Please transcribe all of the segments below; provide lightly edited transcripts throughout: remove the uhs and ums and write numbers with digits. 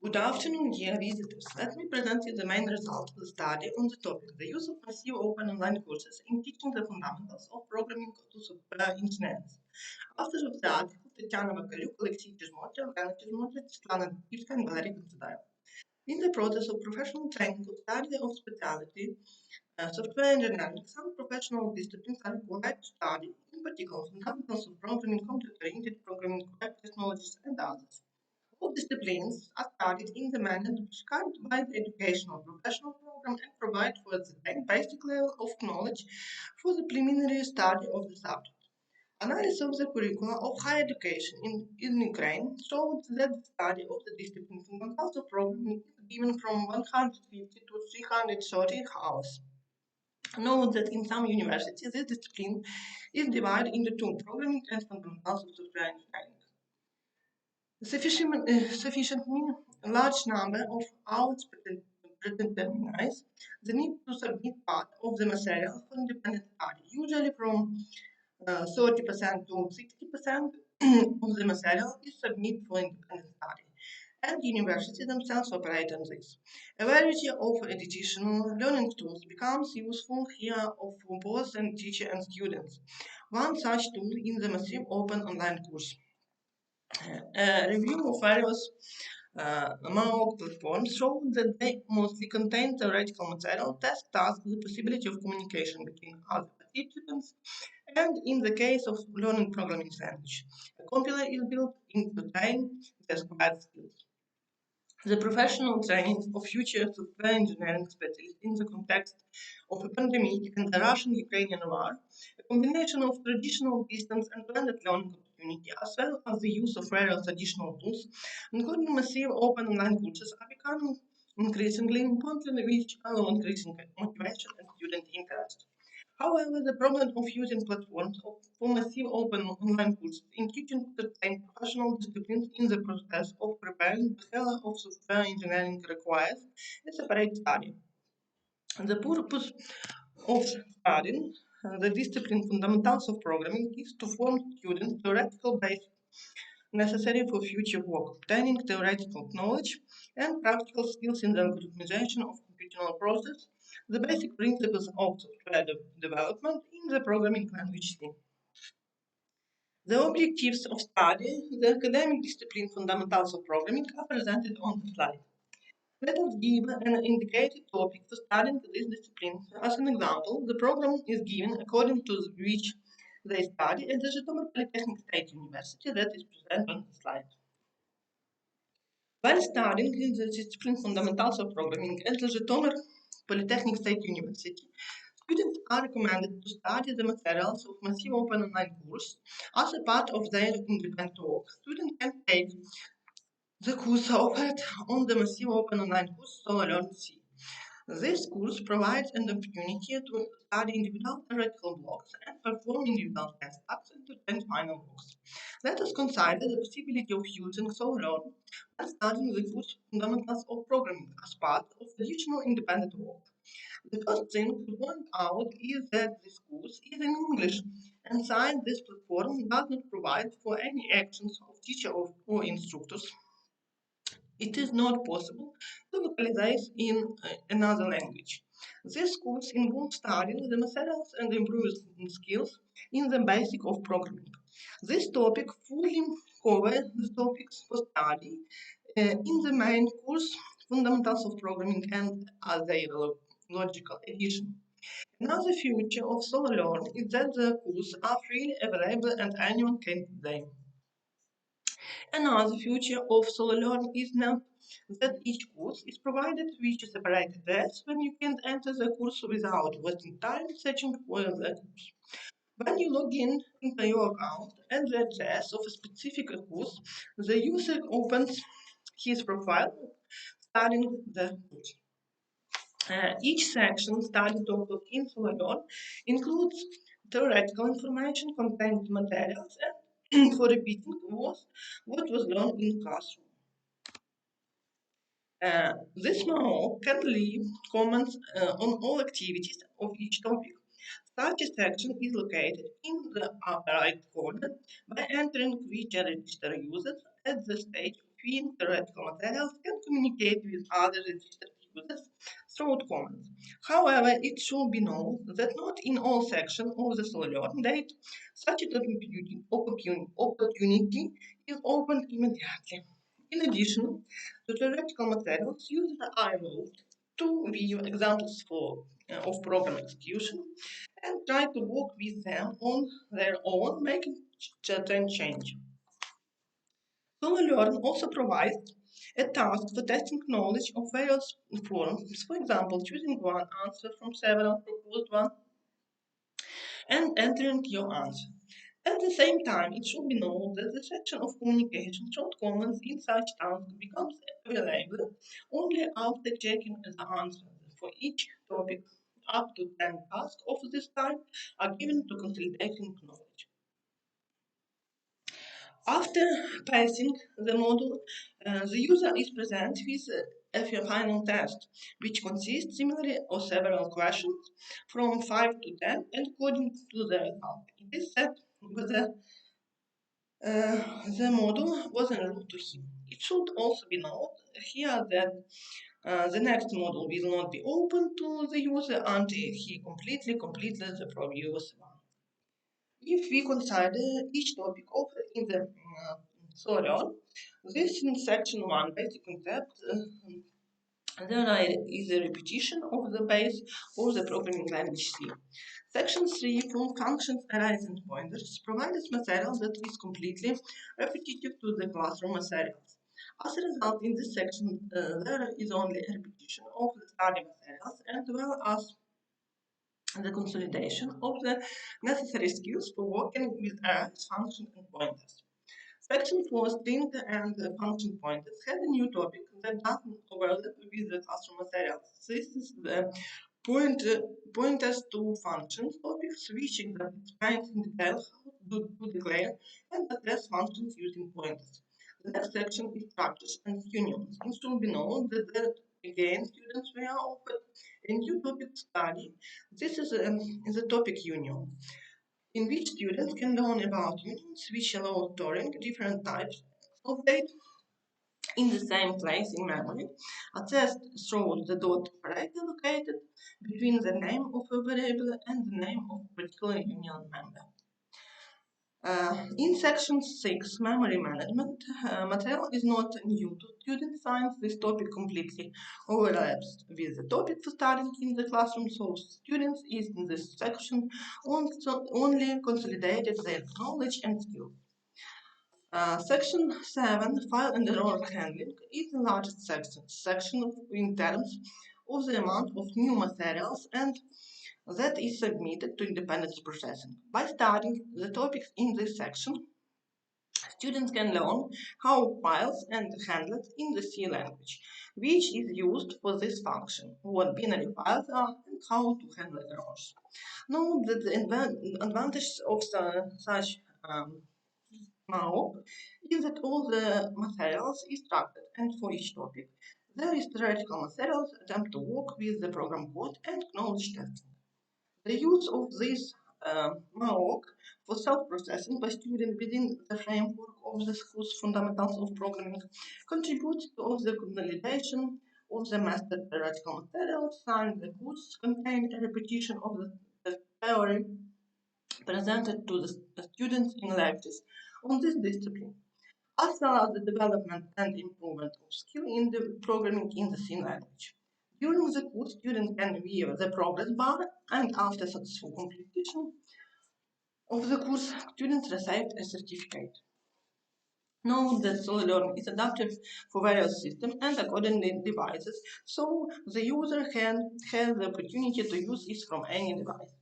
Good afternoon, dear visitors. Let me present you the main result of the study on the topic the use of massive open online courses in teaching the fundamentals of programming to software engineers. Authors of the article Tetiana, Vakaliuk, Oleksii, Chyzhmotria, Chyzhmotria, Svitlana, Didkivska, and Valerii Kontsedailo. In the process of professional training of study of specialty, software engineering, some professional disciplines are required to study, in particular fundamentals of programming, computer-oriented programming, web technologies, and others. All disciplines are studied in the manner prescribed by the educational professional program and provide for the basic level of knowledge for the preliminary study of the subject. Analysis of the curricula of higher education in Ukraine showed that the study of the discipline fundamentals of programming is given from 150 to 330 hours. Note that in some universities this discipline is divided into two, programming and fundamentals of software engineering. Sufficiently large number of hours predetermines the need to submit part of the material for independent study, usually from 30% to 60% of the material is submitted for independent study, and universities themselves operate on this. A variety of additional learning tools becomes useful here for both teacher and students. One such tool is the massive open online course. A review of various MOOC platforms show that they mostly contain theoretical material, test tasks, the possibility of communication between other participants, and in the case of learning programming language, a compiler is built in to train the acquired skills. The professional training of future software engineering specialists in the context of a pandemic and the Russian-Ukrainian war, a combination of traditional distance and blended learning opportunity, as well as the use of various additional tools, including massive open online courses, are becoming increasingly important, which allow increasing motivation and student interest. However, the problem of using platforms for massive open online courses in teaching certain professional disciplines in the process of preparing the fellow of software engineering requires a separate study. The purpose of studying the discipline fundamentals of programming is to form students theoretical base necessary for future work, obtaining theoretical knowledge and practical skills in the algorithmization of computational process, the basic principles of software development in the programming language C. The objectives of study, the academic discipline fundamentals of programming are presented on the slide. Let us give an indicated topic to studying this discipline. As an example, the program is given according to which they study at the Zhytomyr Polytechnic State University that is presented on the slide. While studying the discipline fundamentals of programming at the Zhytomyr Polytechnic State University, students are recommended to study the materials of massive open online course as a part of their independent work. Students can take the course offered on the massive open online course Sololearn C. This course provides an opportunity to study individual theoretical blocks and perform individual test tasks and to attend final blocks. Let us consider the possibility of using Sololearn when studying the course fundamentals of programming as part of additional independent work. The first thing to point out is that this course is in English, and since this platform does not provide for any actions of teacher or instructors, it is not possible to localize in another language. This course involves studying the materials and improving skills in the basic of programming. This topic fully covers the topics for study in the main course, Fundamentals of Programming and their logical addition. Another feature of Sololearn is that the courses are freely available and anyone can take them. Another feature of Sololearn is now that each course is provided with a separate address when you can enter the course without wasting time searching for the course. When you log in into your account and the address of a specific course, the user opens his profile studying the course. Each section studied in Sololearn includes theoretical information, content materials, and for repeating what was learned in classroom. This MOOC can leave comments on all activities of each topic. Such a section is located in the upper right corner by entering which register users at the stage of between theoretical materials can communicate with other registered users through comments. However, it should be known that not in all sections of the Sololearn date such an opportunity is opened immediately. In addition to theoretical materials, users are allowed to view examples of program execution and try to work with them on their own, making trend change. Sololearn also provides a task for testing knowledge of various forms, for example, choosing one answer from several proposed ones and entering your answer. At the same time, it should be known that the section of communication short comments in such task becomes available only after checking the answers for each topic. Up to 10 tasks of this type are given to consolidating knowledge. After passing the module, the user is presented with a final test, which consists similarly of several questions from 5 to 10 and according to the result. It is set whether the module was enrolled to him. It should also be noted here that the next module will not be open to the user until he completely completed the previous one. If we consider each topic offered in the Sololearn, this in section 1 basic concept, there is a repetition of the base of the programming language C. Section 3 from functions arrays and pointers provides material that is completely repetitive to the classroom materials. As a result, in this section, there is only a repetition of the study materials as well as the consolidation of the necessary skills for working with arrays, functions, and pointers. Section 4, string and function pointers, has a new topic that doesn't overlap with the classroom materials. This is the pointers to functions topics, which explains in detail how to declare and address functions using pointers. The next section is structures and unions. It should be known that again students were offered a new topic to study. This is the topic union, in which students can learn about unions which allow storing different types of data in the same place in memory, accessed through the dot operator located between the name of a variable and the name of a particular union member. In section 6, memory management, material is not new to student science. This topic completely overlaps with the topic for studying in the classroom, so students in this section only consolidated their knowledge and skills. Section 7, file and error handling, is the largest section in terms of the amount of new materials and that is submitted to independent processing. By studying the topics in this section, students can learn how files are handled in the C language, which is used for this function, what binary files are, and how to handle errors. Note that the advantage of such MOOC is that all the materials is structured, and for each topic, there is theoretical materials attempt to work with the program code and knowledge testing. The use of this MOOC for self-processing by students within the framework of the school's fundamentals of programming contributes to the consolidation of the master theoretical materials, and the course contain a repetition of the theory presented to the students in lectures on this discipline, as well as the development and improvement of skill in the programming in the C language. During the course, students can view the progress bar, and after successful completion of the course, students received a certificate. Note that Sololearn is adaptive for various systems and accordingly devices, so the user can have the opportunity to use it from any device.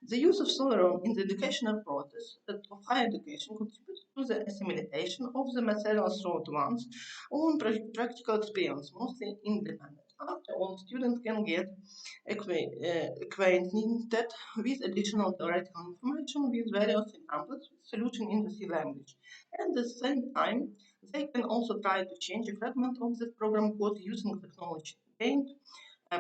The use of Sololearn in the educational process of higher education contributes to the assimilation of the materials through one's own practical experience, mostly independent. After all, students can get acquainted with additional theoretical information with various examples with solution in the C language. At the same time, they can also try to change a fragment of the program code using technology gained,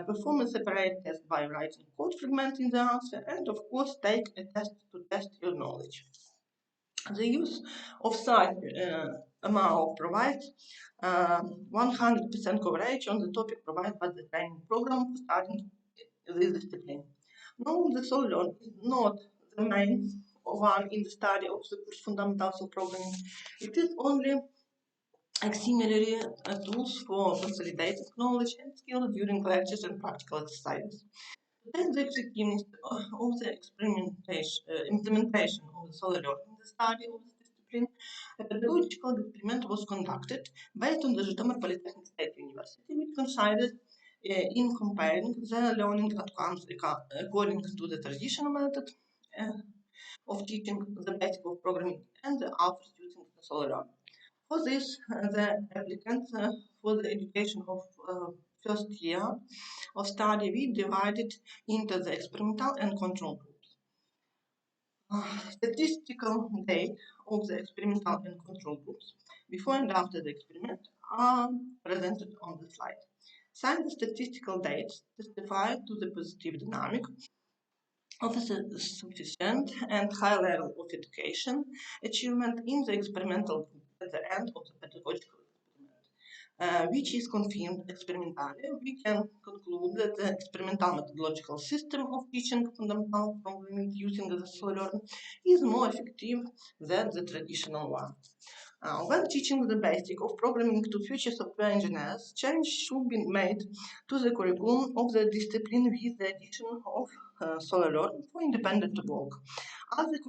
perform a separate test by writing code fragment in the answer, and of course take a test to test your knowledge. The use of such MAO provides 100% coverage on the topic provided by the training program for studying this discipline. No, the Sololearn is not the main one in the study of the fundamentals of programming. It is only auxiliary tools for consolidating knowledge and skills during lectures and practical exercises. Then the effectiveness of the implementation of the Sololearn in the study of the discipline, a pedagogical experiment was conducted based on the Zhytomyr Polytechnic State University, which considered in comparing the learning outcomes according to the traditional method of teaching the basic of programming and the authors using the Sololearn. For this, the applicants for the education of first year of study, we divided into the experimental and control groups. Statistical data of the experimental and control groups before and after the experiment are presented on the slide. Some statistical data testify to the positive dynamic of a sufficient and high level of education achievement in the experimental group at the end of the pedagogical experiment, which is confirmed experimentally. We can conclude that the experimental methodological system of teaching fundamental programming using the Sololearn is more effective than the traditional one. When teaching the basic of programming to future software engineers, change should be made to the curriculum of the discipline with the addition of Sololearn for independent work. As the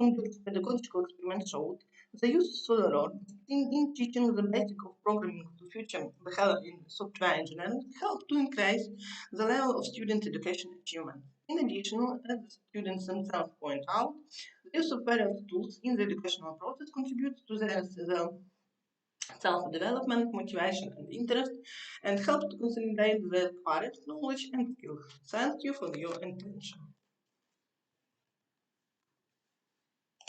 pedagogical experiment showed, the use of Sololearn in teaching the basic of programming to future behavior in software engineering helped to increase the level of student education achievement. In addition, as the students themselves point out, the use of various tools in the educational process contributes to the self-development, motivation, and interest, and help to consolidate the acquired knowledge and skills. Thank you for your attention.